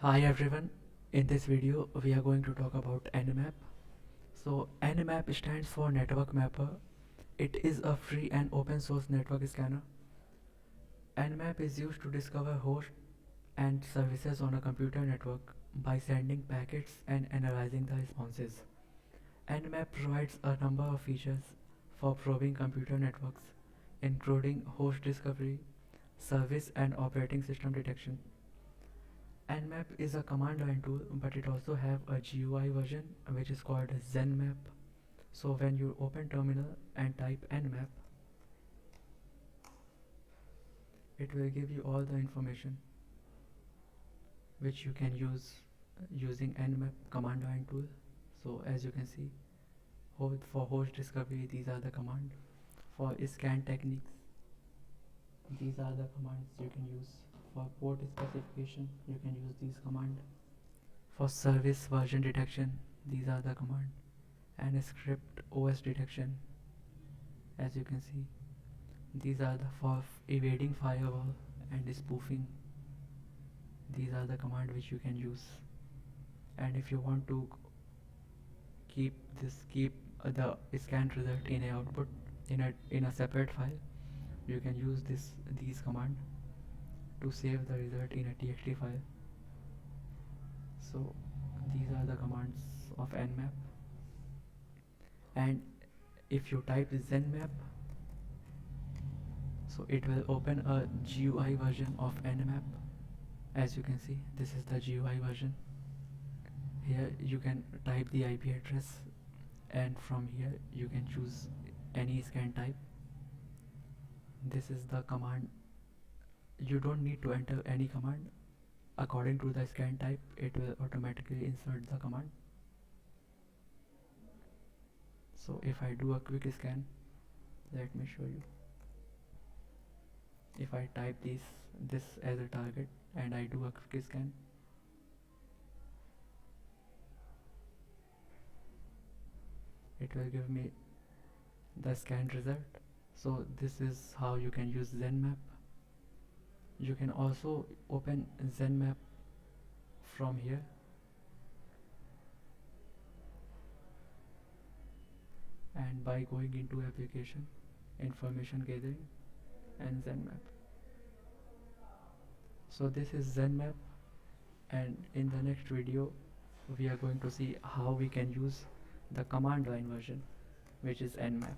Hi everyone, in this video we are going to talk about Nmap. So Nmap stands for Network Mapper. It is a free and open source network scanner. Nmap is used to discover hosts and services on a computer network by sending packets and analyzing the responses. Nmap provides a number of features for probing computer networks, including host discovery, service and operating system detection. Nmap is a command line tool, but it also have a GUI version which is called Zenmap. So when you open terminal and type Nmap, it will give you all the information which you can use using Nmap command line tool. So as you can see, for host discovery, these are the command. For scan techniques, these are the commands you can use. For port specification, you can use these command. For service version detection, these are the command. And script OS detection, as you can see, these are the for evading firewall and spoofing. These are the command which you can use. And if you want to keep the scan result in a output in a separate file, you can use these command to save the result in a txt file. So these are the commands of Nmap. And if you type Zenmap, so it will open a GUI version of Nmap. As you can see, this is the GUI version. Here you can type the IP address, and from here you can choose any scan type. This is the command. You don't need to enter any command. According to the scan type, it will automatically insert the command. So if I do a quick scan, let me show you. If I type this as a target and I do a quick scan, it will give me the scan result. So this is how you can use Zenmap. You can also open Zenmap from here, and by going into application, information gathering, and Zenmap. So this is Zenmap, and in the next video we are going to see how we can use the command line version, which is Nmap.